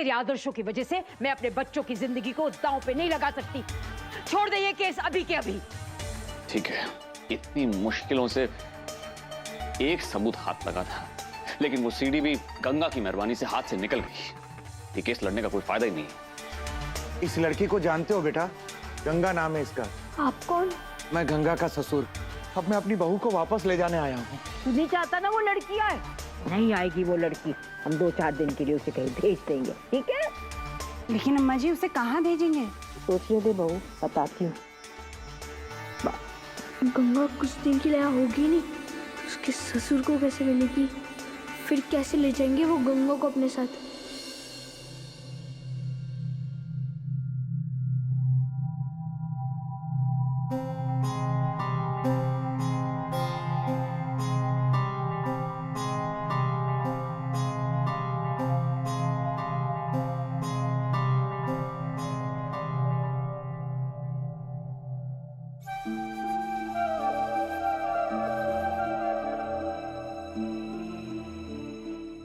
तेरे आदर्शों की वजह से मैं अपने बच्चों की जिंदगी को दांव पे नहीं लगा सकती। छोड़ दे ये केस अभी के अभी। ठीक है, इतनी मुश्किलों से एक सबूत हाथ लगा था, लेकिन वो सीडी भी गंगा की मेहरबानी से हाथ से निकल गई। ये केस लड़ने का कोई फायदा ही नहीं है। इस लड़की को जानते हो बेटा? गंगा नाम है इसका। आप कौन? मैं गंगा का ससुर। अब मैं अपनी बहू को वापस ले जाने आया हूँ। तू नहीं चाहता ना वो लड़की आए? नहीं आएगी वो लड़की। हम 2-4 दिन के लिए उसे कहीं भेज देंगे, ठीक है? लेकिन अम्मा जी उसे कहाँ भेजेंगे? सोचिए दे बहू, बताती हूँ। गंगा कुछ दिन के लिए यहाँ होगी नहीं, उसके ससुर को कैसे मिलेगी? फिर कैसे ले जाएंगे वो गंगा को अपने साथ?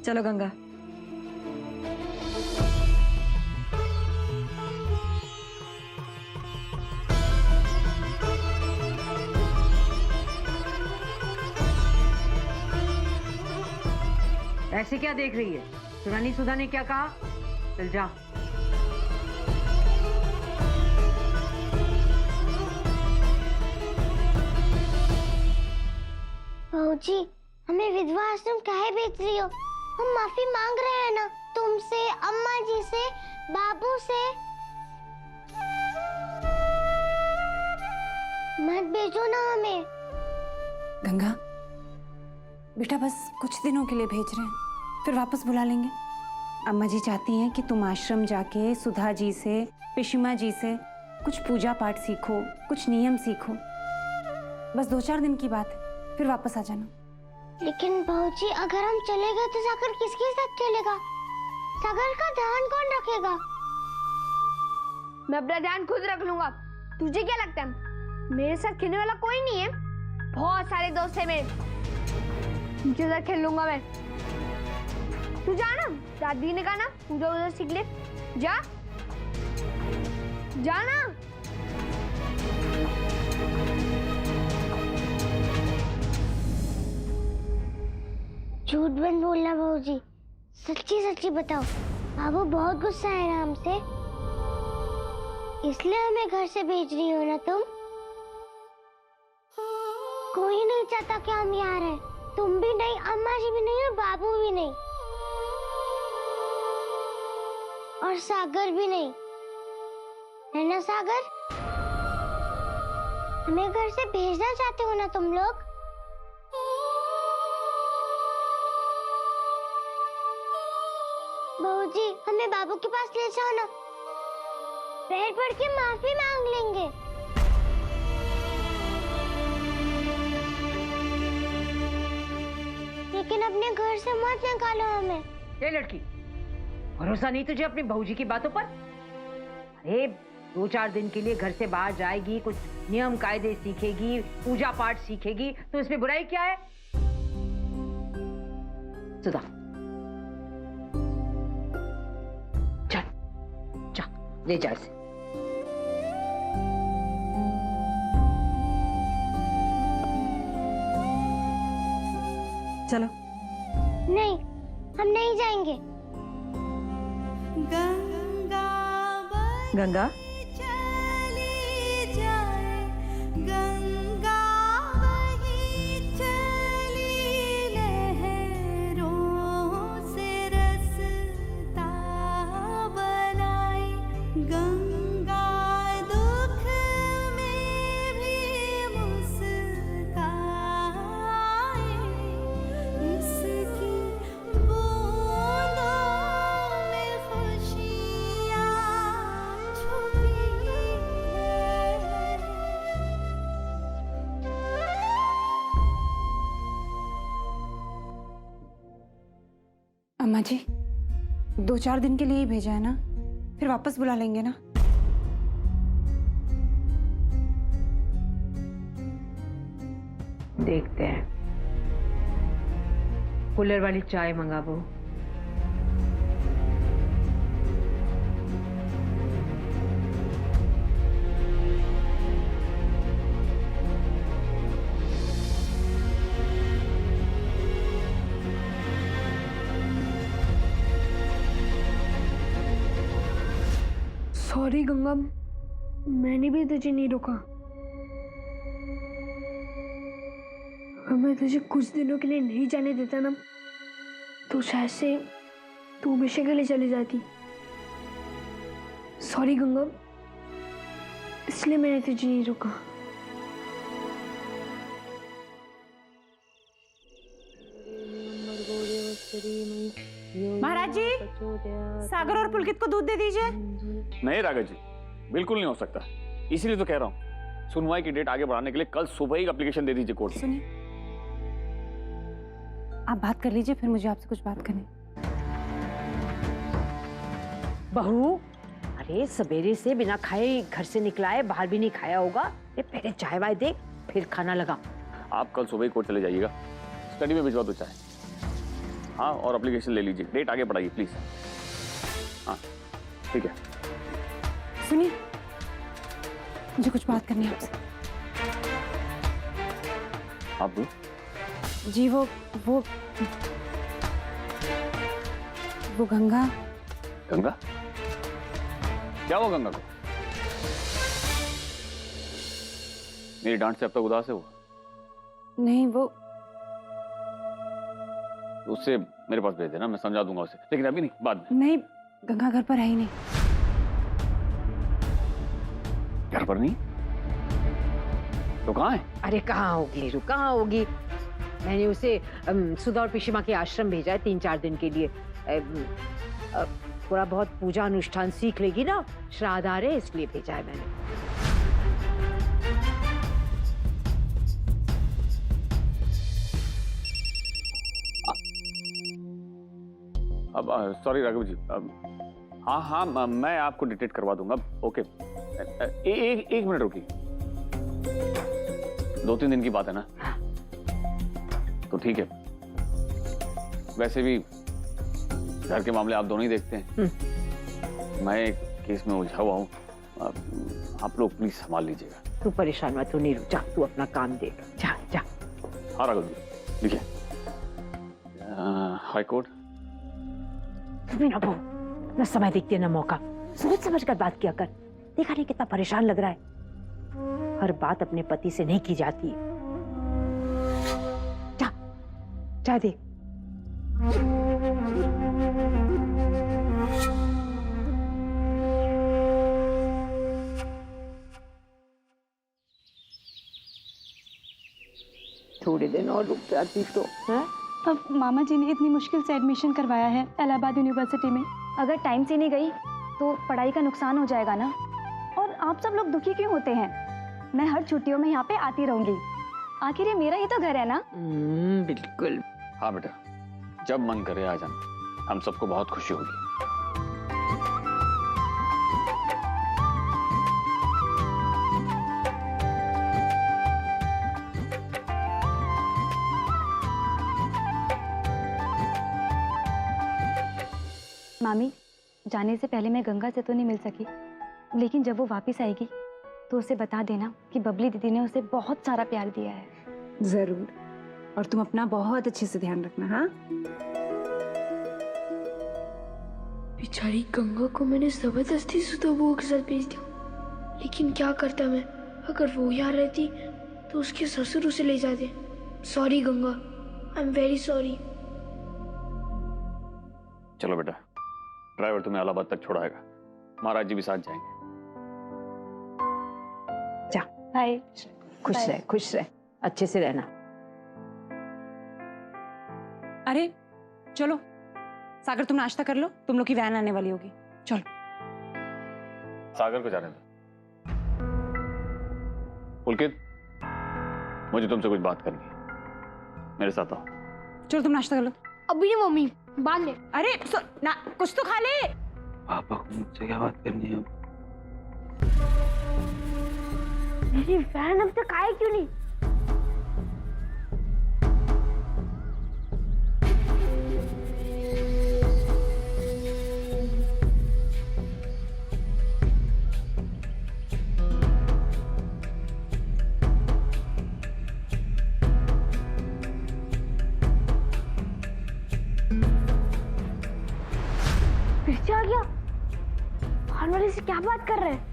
चलो गंगा। ऐसे क्या देख रही है? सुनानी सुधा ने क्या कहा? चल जा। भाऊजी, हमें विधवा आश्रम काहे भेज रही हो? हम माफी मांग रहे हैं ना, तुमसे, अम्मा जी से, बाबू से। मत भेजो ना हमें। गंगा बेटा, बस कुछ दिनों के लिए भेज रहे हैं, फिर वापस बुला लेंगे। अम्मा जी चाहती हैं कि तुम आश्रम जाके सुधा जी से, पिशिमा जी से कुछ पूजा पाठ सीखो, कुछ नियम सीखो। बस 2-4 दिन की बात है, फिर वापस आ जाना। लेकिन भाऊजी, अगर हम चले गए तो सागर किसके साथ खेलेगा? सागर का ध्यान कौन रखेगा? मैं अपना ध्यान खुद रख लूंगा। तुझे क्या लगता है मेरे साथ खेलने वाला कोई नहीं है? बहुत सारे दोस्त हैं मेरे, उनके साथ खेल लूंगा मैं। तू जा ना, दादी ने कहा ना पूजा उधर सीख ले। जा जाना। झूठ बंद बोलना भाऊजी, सच्ची सच्ची बताओ। बाबू बहुत गुस्सा है ना हमसे, इसलिए हमें घर से भेज रही हो ना तुम? कोई नहीं चाहता कि हम यहाँ रहें, तुम भी नहीं, अम्मा जी भी नहीं और बाबू भी नहीं और सागर भी नहीं, है ना सागर? हमें घर से भेजना चाहते हो ना तुम लोग? बाबूजी, हमें बाबू के पास ले जाओ ना, पैर पड़ के माफी मांग लेंगे। लेकिन अपने घर से मत निकालो हमें। ये लड़की, भरोसा नहीं तुझे अपनी बहू जी की बातों पर? अरे 2-4 दिन के लिए घर से बाहर जाएगी, कुछ नियम कायदे सीखेगी, पूजा पाठ सीखेगी, तो इसमें बुराई क्या है? सुधा, ले जा से। चलो। नहीं, हम नहीं जाएंगे। गंगा अम्मा जी 2-4 दिन के लिए ही भेजा है ना, फिर वापस बुला लेंगे ना। देखते हैं। कूलर वाली चाय मंगा वो। सॉरी गंगा, मैंने भी तुझे नहीं रोका। अगर मैं तुझे कुछ दिनों के लिए नहीं जाने देता ना, तो शायद से तू हमेशा के लिए चली जाती। सॉरी गंगा, इसलिए मैंने तुझे नहीं रोका। महाराज जी, सागर और पुलकित को दूध दे दीजिए। नहीं राघव जी, बिल्कुल नहीं हो सकता। इसीलिए तो कह रहा हूँ, सुनवाई की डेट आगे बढ़ाने के लिए कल सुबह ही एप्लीकेशन दे दीजिए कोर्ट में। सुनिए, आप बात कर लीजिए, फिर मुझे आपसे कुछ बात करनी। बहू, अरे सवेरे से बिना खाए घर से निकला है, बाहर भी नहीं खाया होगा। ये पहले चाय वाय दे, फिर खाना लगा। आप कल सुबह ही कोर्ट चले जाइएगा, स्टडी में भिजवा दो चाहे। हाँ, और एप्लीकेशन ले लीजिए, डेट आगे बढ़ाइए प्लीज। हाँ ठीक है। सुनिए, मुझे कुछ बात करनी है आपसे। आप दो। जी वो गंगा। गंगा? क्या हुआ गंगा को? मेरी डांट से अब तक उदास है वो? नहीं, वो उससे मेरे पास भेज देना, मैं समझा दूंगा उसे, लेकिन अभी नहीं, बाद में। नहीं, गंगा घर पर है ही नहीं। घर पर नहीं? तो कहाँ है? अरे कहाँ होगी नीरू, कहाँ होगी? मैंने उसे सुधा और पिशिमा के आश्रम भेजा है 3-4 दिन के लिए। थोड़ा बहुत पूजा अनुष्ठान सीख लेगी ना, श्राद्ध आ रहे, इसलिए भेजा है मैंने। अब सॉरी राघव जी, हाँ हाँ मैं आपको डिटेक्ट करवा दूंगा। ओके, एक मिनट रुकी। 2-3 दिन की बात है ना, तो ठीक है। वैसे भी घर के मामले आप दोनों ही देखते हैं, मैं एक केस में उलझा हुआ हूँ। आप लोग प्लीज संभाल लीजिएगा। तू परेशान मत हो नीरू, जा तू अपना काम देख, जा जा। हाँ राघव जी, लिखिए। High court. तुम्हें ना बहू, ना समय देखती है ना मौका, सोच समझ कर बात किया कर। देखा नहीं कितना परेशान लग रहा है। हर बात अपने पति से नहीं की जाती। जा जा देख। थोड़े दिन और रुक जाती तो है? अब मामा जी ने इतनी मुश्किल से एडमिशन करवाया है इलाहाबाद यूनिवर्सिटी में। अगर टाइम से नहीं गई तो पढ़ाई का नुकसान हो जाएगा ना। और आप सब लोग दुखी क्यों होते हैं? मैं हर छुट्टियों में यहाँ पे आती रहूंगी। आखिर ये मेरा ही तो घर है ना। बिल्कुल। हाँ बेटा, जब मन करे आ जाना, हम सबको बहुत खुशी होगी। मामी, जाने से पहले मैं गंगा से तो नहीं मिल सकी, लेकिन जब वो वापस आएगी तो उसे बता देना कि बबली दीदी ने उसे बहुत सारा प्यार दिया है। जरूर, और तुम अपना बहुत अच्छे से ध्यान रखना। हाँ, बेचारी गंगा को मैंने जबरदस्ती सुधा बुआ के साथ भेज दिया, लेकिन क्या करता मैं? अगर वो यहाँ रहती तो उसके ससुर उसे ले जाते। Sorry Ganga, I am very sorry. चलो बेटा, ड्राइवर तुम्हें इलाहाबाद तक छोड़ाएगा, महाराज जी भी साथ जाएंगे। जा, बाय। खुश रह, खुश रह, अच्छे से रहना। अरे चलो सागर, तुम नाश्ता कर लो, तुम लोग की वैन आने वाली होगी। चलो। सागर को जाने दो। पुलकित, मुझे तुमसे कुछ बात करनी है, मेरे साथ आओ। चलो तुम नाश्ता कर लो। अभी नहीं मम्मी, बाद में। अरे ना, कुछ तो खा ले। पापा को मुझसे क्या बात करनी है? मेरी वैन अब तक आए क्यों नहीं? फिर से आ गया? हर दुकान वाले से क्या बात कर रहे हैं?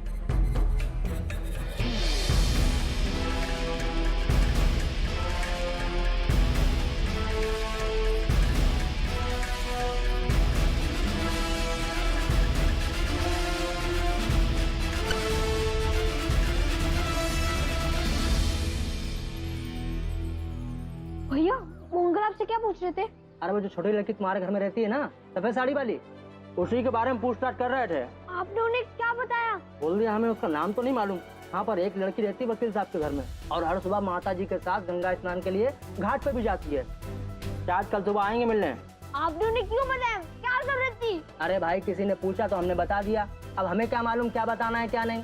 भैया वो अंकल आपसे क्या पूछ रहे थे? अरे वो जो छोटी लड़की तुम्हारे घर में रहती है ना, सफेद साड़ी वाली, उसी के बारे में पूछताछ कर रहे थे। आपने उन्हें क्या बताया? बोल दिया हमें उसका नाम तो नहीं मालूम। यहाँ पर एक लड़की रहती है वकील साहब के घर में, और हर सुबह माता जी के साथ गंगा स्नान के लिए घाट पे भी जाती है। शायद कल सुबह आएंगे मिलने। आपने उन्हें क्यों बताया? क्या जरूरत थी? अरे भाई किसी ने पूछा तो हमने बता दिया, अब हमें क्या मालूम क्या बताना है क्या नहीं।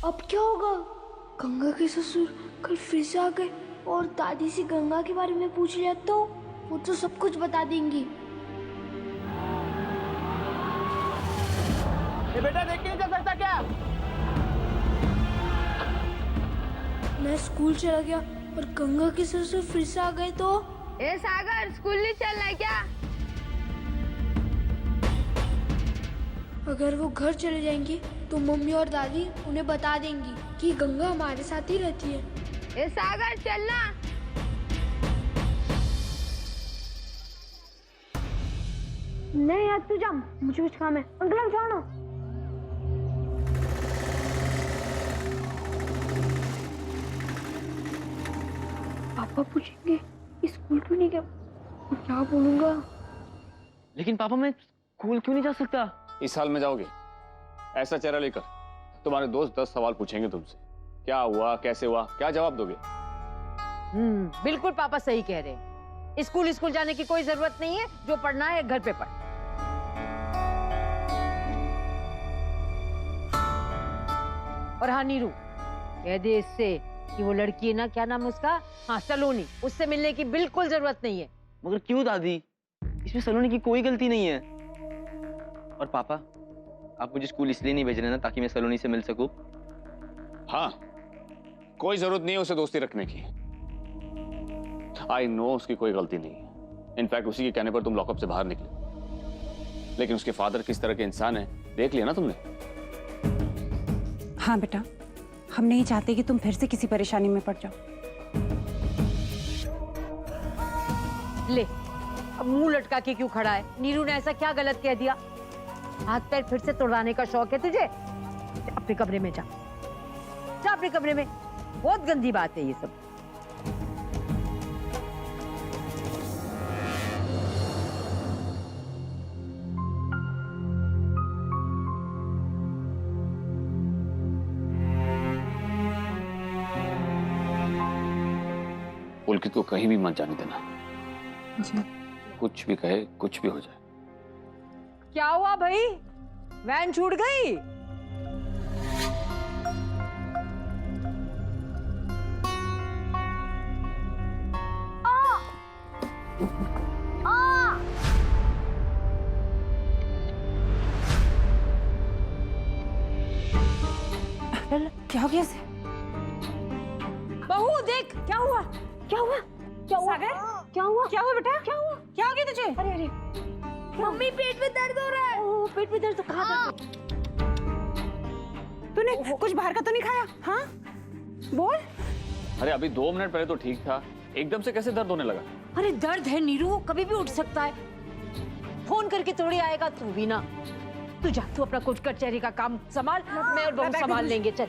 अब क्या होगा? गंगा के ससुर कल फिर से आ गए और दादी से गंगा के बारे में पूछ लिया तो वो तो सब कुछ बता देंगी। ये बेटा देख के नहीं जा सकता क्या? मैं स्कूल चला गया और गंगा के ससुर फिर से आ गए तो? ए सागर, स्कूल नहीं चलना है क्या? अगर वो घर चले जाएंगी तो मम्मी और दादी उन्हें बता देंगी कि गंगा हमारे साथ ही रहती है। ए सागर चलना। नहीं यार तू जा, मुझे कुछ काम है। अंकल आप जाओ ना। पापा पूछेंगे स्कूल क्यों नहीं गया, मैं क्या बोलूंगा? लेकिन पापा मैं स्कूल क्यों नहीं जा सकता? इस साल में जाओगे ऐसा चेहरा लेकर, तुम्हारे दोस्त 10 सवाल पूछेंगे तुमसे, क्या हुआ कैसे हुआ, क्या जवाब दोगे? बिल्कुल पापा सही कह रहे हैं। स्कूल जाने की कोई जरूरत नहीं है, जो पढ़ना है घर पे पढ़। और हाँ नीरू, कह दे इससे कि वो लड़की है ना, क्या नाम है उसका, हाँ सलोनी, उससे मिलने की बिल्कुल जरूरत नहीं है। मगर क्यों दादी, इसमें सलोनी की कोई गलती नहीं है। और पापा आप मुझे स्कूल इसलिए नहीं भेज रहे ना ताकि मैं सलोनी से मिल सकूं? हाँ, कोई जरूरत नहीं है उसे दोस्ती रखने की। आई नो उसकी कोई गलती नहीं है। इनफैक्ट उसी के कहने पर तुम लॉकअप से बाहर निकले, लेकिन उसके फादर किस तरह के इंसान है देख लिया ना तुमने। हाँ बेटा, हम नहीं चाहते कि तुम फिर से किसी परेशानी में पड़ जाओ। ले, अब मुंह लटका के क्यों खड़ा है? नीरू ने ऐसा क्या गलत कह दिया? हाथ पैर फिर से तोड़ाने का शौक है तुझे? अपने कमरे में जा, जा अपने कमरे में। बहुत गंदी बात है ये सब। पुलकित को कहीं भी मत जाने देना। जी। कुछ भी कहे, कुछ भी हो जाए। क्या हुआ भाई, वैन छूट गई? क्या हो गया इसे? बहू देख, क्या हुआ? क्या हुआ? क्या हुआ? सागर, क्या हुआ? क्या हुआ बेटा? क्या हुआ? क्या हो गया तुझे? अरे अरे, मम्मी पेट में दर्द हो रहा है। ओह पेट में दर्द, तो कहाँ दर्द? तूने कुछ बाहर का तो नहीं खाया? हाँ बोल। अरे अभी 2 मिनट पहले तो ठीक था, एकदम से कैसे दर्द होने लगा? अरे दर्द है नीरू, कभी भी उठ सकता है। फोन करके थोड़ी आएगा तू भी ना। तू जा, तू अपना कुछ कचहरी का काम संभाल, मैं और बहू संभाल लेंगे। चल।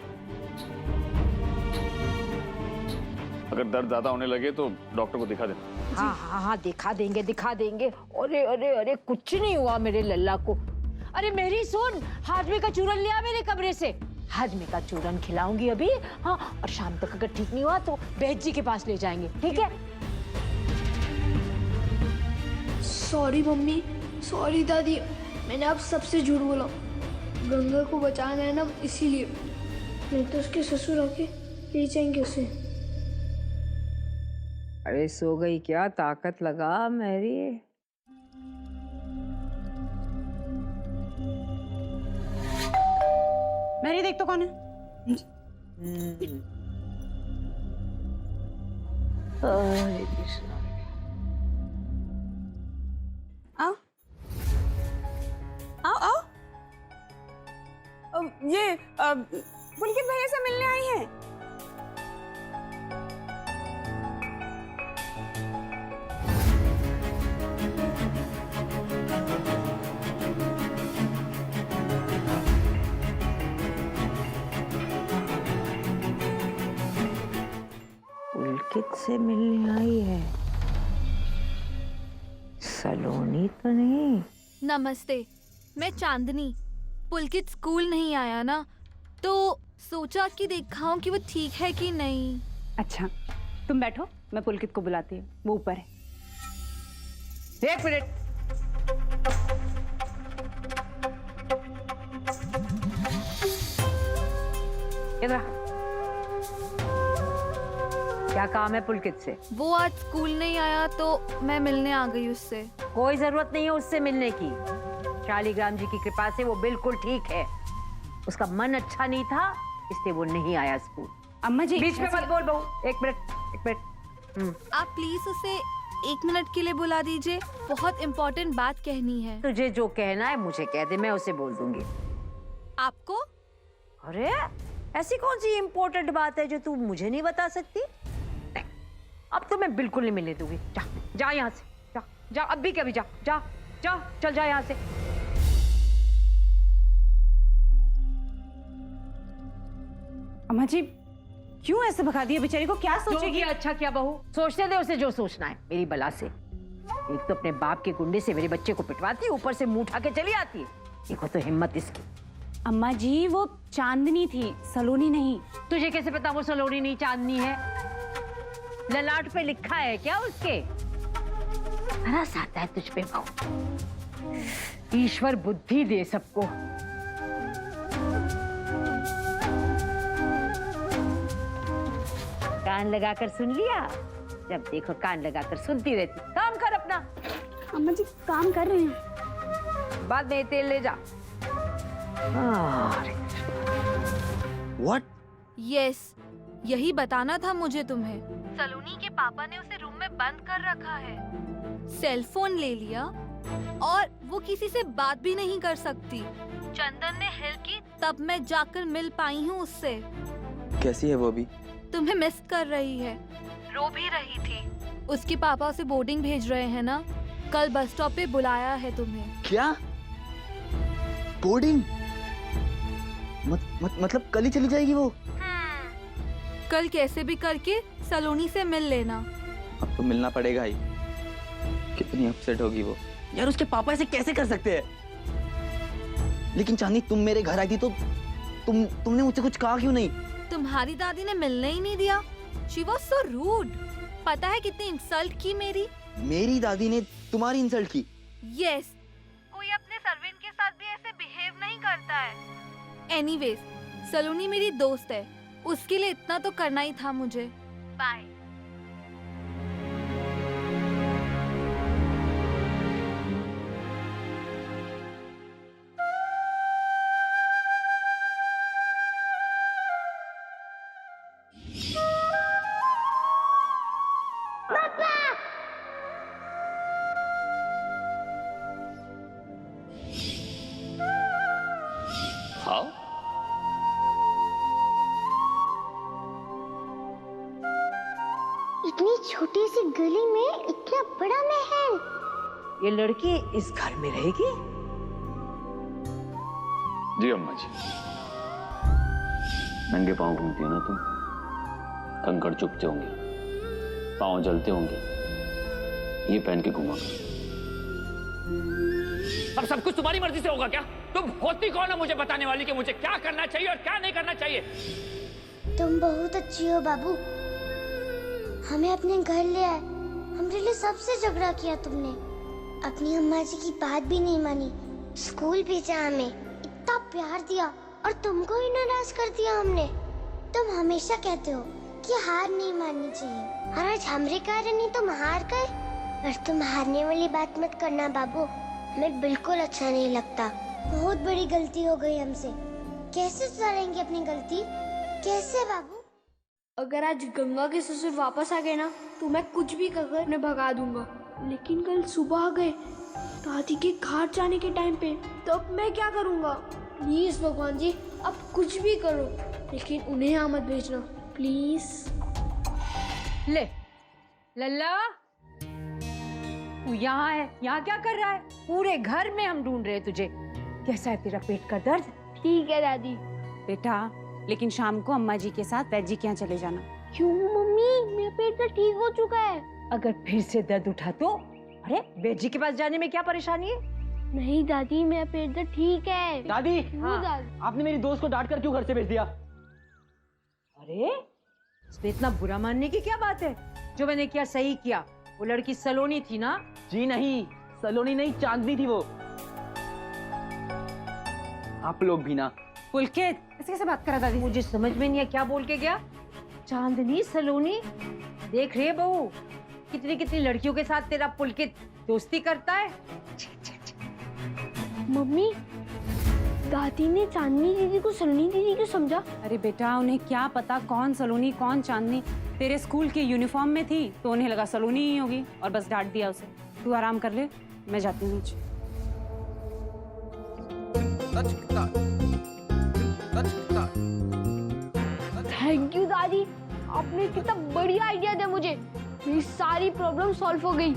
अगर दर्द ज्यादा होने लगे तो डॉक्टर को दिखा देना। हाँ हाँ हाँ, दिखा देंगे दिखा देंगे। अरे अरे अरे, कुछ नहीं हुआ मेरे लल्ला को। अरे मेरी सुन, हाजमे का चूरन लिया मेरे कमरे से, हाजमे का चूरन खिलाऊंगी अभी। हाँ, और शाम तक अगर ठीक नहीं हुआ तो बैद जी के पास ले जाएंगे, ठीक है? सॉरी मम्मी, सॉरी दादी, मैंने अब सबसे झूठ बोला। गंगा को बचाना है ना, इसीलिए। नहीं तो उसके ससुर आके ले जाएंगे उसे। अरे सो गई क्या? ताकत लगा मेरी। मेरी देख तो कौन है? हरे कृष्णा। आओ आओ आओ। ये पुलकित भैया से मिलने आई हैं। पुलकित से मिलने आई है, सलोनी तो नहीं। नमस्ते, मैं चांदनी। पुलकित स्कूल नहीं आया ना, तो सोचा कि दिखाऊं कि वो ठीक है कि नहीं। अच्छा, तुम बैठो, मैं पुलकित को बुलाती हूँ, वो ऊपर है। एक मिनट, इधर आ। क्या काम है पुलकित से? वो आज स्कूल नहीं आया तो मैं मिलने आ गई उससे। कोई जरूरत नहीं है उससे मिलने की। शालिग्राम जी की कृपा से वो बिल्कुल ठीक है। उसका मन अच्छा नहीं था, इसलिए वो नहीं आया स्कूल। अम्मा जी बीच में मत बोल बहू। एक मिनट। आप प्लीज उसे 1 मिनट के लिए बुला दीजिए, बहुत इम्पोर्टेंट बात कहनी है। तुझे जो कहना है मुझे कह दे, मैं उसे बोल दूंगी। आपको? अरे ऐसी कौन सी इम्पोर्टेंट बात है जो तू मुझे नहीं बता सकती? अब तो मैं बिल्कुल नहीं मिलने दूंगी। जा जा यहाँ से, जा जा, अभी कभी जा जा जा, चल जा यहाँ से। अम्मा जी क्यों ऐसे भगा दिया बेचारी को? क्या जो सोचेगी? किया अच्छा किया बहू, सोचने दे उसे जो सोचना है। मेरी बला से एक तो अपने बाप के गुंडे से मेरे बच्चे को पिटवाती, ऊपर से मुंह उठा के चली आती है। देखो तो हिम्मत इसकी। अम्मा जी वो चांदनी थी, सलोनी नहीं। तुझे कैसे पता वो सलोनी नहीं चांदनी है? ललाट पे लिखा है क्या उसके? तरस आता है तुझ पे बहू। ईश्वर बुद्धि दे सबको। कान लगाकर सुन लिया? जब देखो कान लगाकर सुनती रहती। काम कर अपना। अम्मा जी काम कर रहे हैं। बाद में तेल ले जा। What? यस, यही बताना था मुझे तुम्हें। सलोनी के पापा ने उसे रूम में बंद कर रखा है, सेल फोन ले लिया और वो किसी से बात भी नहीं कर सकती। चंदन ने हेल्प की तब मैं जाकर मिल पाई हूँ उससे। कैसी है वो अभी? तुम्हें मिस कर रही है, रो भी रही थी। उसके पापा उसे बोर्डिंग भेज रहे हैं ना, कल बस स्टॉप पे बुलाया है तुम्हें। क्या? बोर्डिंग? मतलब कल ही चली जाएगी वो? कल कैसे भी करके सलोनी से मिल लेना। अब तो मिलना पड़ेगा ही। कितनी अपसेट होगी वो। यार उसके पापा ऐसे कैसे कर सकते हैं? लेकिन चांदनी तुम मेरे घर आई थी तो तुमने मुझसे कुछ कहा क्यों नहीं? तुम्हारी दादी ने मिलने ही नहीं दिया। She was so rude। पता है कितनी इंसल्ट की मेरी? मेरी दादी ने तुम्हारी इंसल्ट की? यस, कोई अपने सर्वेंट के साथ भी ऐसे बिहेव नहीं करता है। एनीवेज, सलोनी मेरी दोस्त है, उसके लिए इतना तो करना ही था मुझे। बाय। हाँ, इतनी छोटी सी गली में इतना बड़ा महल। ये लड़की इस घर में रहेगी? जी अम्मा जी। नंगे पांव घूमती है ना तुम, कंकड़ चुभते होंगे, पांव जलते होंगे, ये पहन के घूमा करो। अब सब कुछ तुम्हारी मर्जी से होगा क्या? तुम होती कौन हो मुझे बताने वाली कि मुझे क्या करना चाहिए और क्या नहीं करना चाहिए? तुम बहुत अच्छी हो बाबू, हमें अपने घर ले आए। हमारे लिए सबसे झगड़ा किया तुमने, अपनी अम्मा जी की बात भी नहीं मानी, स्कूल भेजा, हमें इतना प्यार दिया और तुमको ही नाराज कर दिया हमने। तुम हमेशा कहते हो कि हार नहीं माननी चाहिए, और आज हमारे कारण ही तुम हार गए। पर तुम हारने वाली बात मत करना बाबू, हमें बिल्कुल अच्छा नहीं लगता। बहुत बड़ी गलती हो गई हमसे, कैसे सुधारेंगे अपनी गलती? कैसे बाबू? अगर आज गंगा के ससुर वापस आ गए ना तो मैं कुछ भी कर उन्हें भगा दूंगा। लेकिन कल सुबह आ गए दादी के घाट जाने के टाइम पे, तो अब मैं क्या करूंगा? प्लीज भगवान जी, आप कुछ भी करो, लेकिन उन्हें यहाँ मत भेजना प्लीज। ले लल्ला, तू यहाँ है, यहाँ क्या कर रहा है? पूरे घर में हम ढूंढ रहे हैं तुझे। कैसा है तेरा पेट का दर्द? ठीक है दादी। बेटा लेकिन शाम को अम्मा जी के साथ वैद जी के यहाँ चले जाना। क्यों मम्मी, मेरा पेट तो ठीक हो चुका है। अगर फिर से दर्द उठा तो? अरे बेद जी के पास जाने में क्या परेशानी है? नहीं दादी, मेरा पेट तो ठीक है। दादी, क्यों दादी? आपने मेरी दोस्त को डांट कर क्यों घर से भेज दिया? अरे इसमें इतना बुरा मानने की क्या बात है? जो मैंने किया सही किया। वो लड़की सलोनी थी ना? जी नहीं, सलोनी नहीं, चांदनी थी वो। आप लोग भी ना। पुलकित ऐसे कैसे बात करा दादी? मुझे समझ में नहीं है क्या बोल के गया। चांदनी सलोनी, देख रही है बहू कितनी कितनी लड़कियों के साथ तेरा पुलकित दोस्ती करता है। मम्मी, दादी ने चांदनी दीदी को सलोनी दीदी क्यों समझा? अरे बेटा उन्हें क्या पता कौन सलोनी कौन चांदनी। तेरे स्कूल के यूनिफॉर्म में थी तो उन्हें लगा सलोनी ही होगी और बस डांट दिया उसे। तू आराम कर ले, मैं जाती हूँ नीचे। थैंक यू दादी, आपने कितना बढ़िया आइडिया दिया मुझे। मेरी सारी प्रॉब्लम सॉल्व हो गई।